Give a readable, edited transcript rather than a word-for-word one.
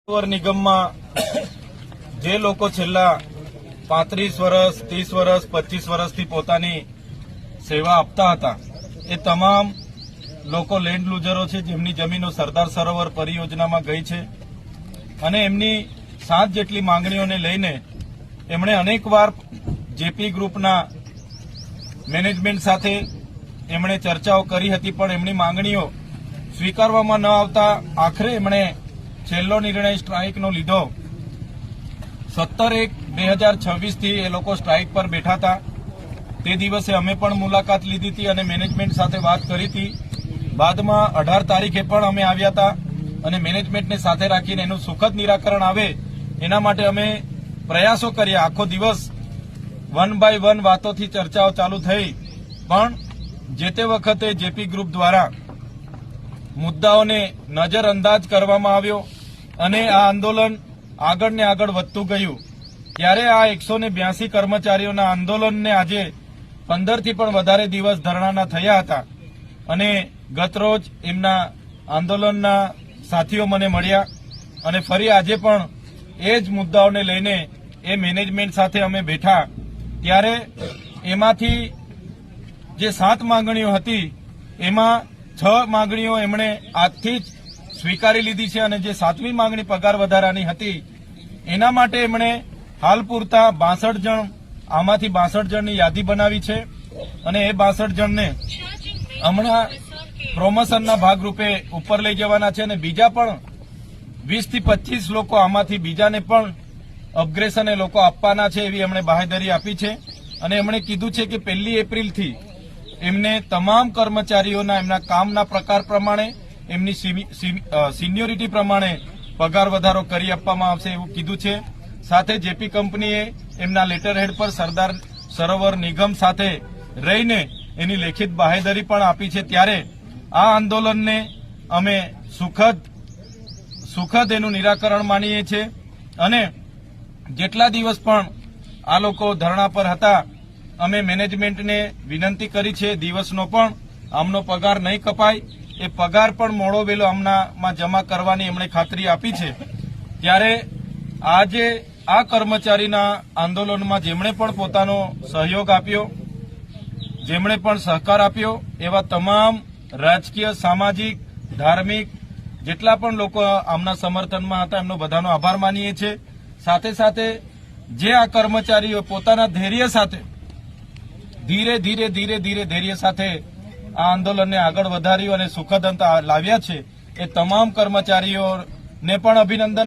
નગર નિગમમાં જે લોકો છેલ્લા 35 વર્ષ 30 વર્ષ 25 વર્ષથી પોતાની સેવા આપતા હતા એ તમામ લોકો લેન્ડ લૂઝરો છે, જેમની જમીનો સરદાર સરોવર પરિયોજનામાં ગઈ છે અને એમની 7 જેટલી માંગણીઓને લઈને એમણે અનેકવાર જેપી ગ્રુપના મેનેજમેન્ટ સાથે એમણે ચર્ચાઓ કરી હતી, પણ એમની માંગણીઓ સ્વીકારવામાં ન આવતા આખરે એમણે છેલ્લો નિર્ણય સ્ટ્રાઇકનો લીધો। 17/1/2026 થી એ લોકો સ્ટ્રાઇક પર બેઠા હતા। તે દિવસે અમે પણ મુલાકાત લીધી હતી અને મેનેજમેન્ટ સાથે વાત કરી હતી। બાદમાં 18 તારીખે પણ અમે આવ્યા હતા અને મેનેજમેન્ટને સાથે રાખીને એનું સુખદ નિરાકરણ આવે એના માટે અમે પ્રયાસો કર્યા। આખો દિવસ 1 બાય 1 વાતોથી ચર્ચાઓ ચાલુ થઈ, પણ જે તે વખતે જેપી ગ્રુપ દ્વારા મુદ્દાઓને નજરઅંદાજ કરવામાં આવ્યો અને આ આંદોલન આગળ ને આગળ વધતું ગયું। ત્યારે આ 182 કર્મચારીઓના આંદોલનને આજે 15 થી પણ વધારે દિવસ ધરણાના થયા હતા અને ગતરોજ એમના આંદોલનના સાથીઓ મને મળ્યા અને ફરી આજે પણ એ જ મુદ્દાઓને લઈને એ મેનેજમેન્ટ સાથે અમે બેઠા। ત્યારે એમાંથી જે 7 માંગણીઓ હતી એમાં 6 માંગણીઓ એમણે આજથી જ સ્વીકારી લીધી છે અને જે 7મી માંગણી પગાર વધારાની હતી એના માટે એમણે હાલ પૂરતા 62 જણ, આમાંથી 62 જણની યાદી બનાવી છે અને એ 62 જણને હમણાં પ્રોમોશનના ભાગરૂપે ઉપર લઈ જવાના છે અને બીજા પણ 20 થી 25 લોકો આમાંથી બીજાને પણ અપગ્રેશન એ લોકો આપવાના છે એવી એમણે બાહેધરી આપી છે અને એમણે કીધું છે કે 1 એપ્રિલથી એમને તમામ કર્મચારીઓના એમના કામના પ્રકાર પ્રમાણે એમની સિનિયોરિટી પ્રમાણે પગાર વધારો કરી આપવામાં આવશે એવું કીધું છે। સાથે જેપી કંપનીએ એમના લેટર હેડ પર સરદાર સરોવર નિગમ સાથે રહીને એની લેખિત બાહેધરી પણ આપી છે। ત્યારે આ આંદોલનને અમે સુખદ એનું નિરાકરણ માનીએ છીએ અને જેટલા દિવસ પણ આ લોકો ધરણા પર હતા અમે મેનેજમેન્ટને વિનંતી કરી છે દિવસનો પણ આમનો પગાર નહીં કપાય, એ પગાર પણ મોડો વેલો આમનામાં જમા કરવાની એમણે ખાતરી આપી છે। ત્યારે આજે આ કર્મચારીના આંદોલનમાં જેમણે પણ પોતાનો સહયોગ આપ્યો, જેમણે પણ સહકાર આપ્યો એવા તમામ રાજકીય, સામાજિક, ધાર્મિક જેટલા પણ લોકો આમના સમર્થનમાં હતા એમનો બધાનો આભાર માનીએ છીએ। સાથે સાથે જે આ કર્મચારીઓ પોતાના ધૈર્ય સાથે ધીરે ધૈર્ય સાથે આ આંદોલનને આગળ વધાર્યું અને સુખદ અંત લાવ્યા છે એ તમામ કર્મચારીઓને પણ અભિનંદન।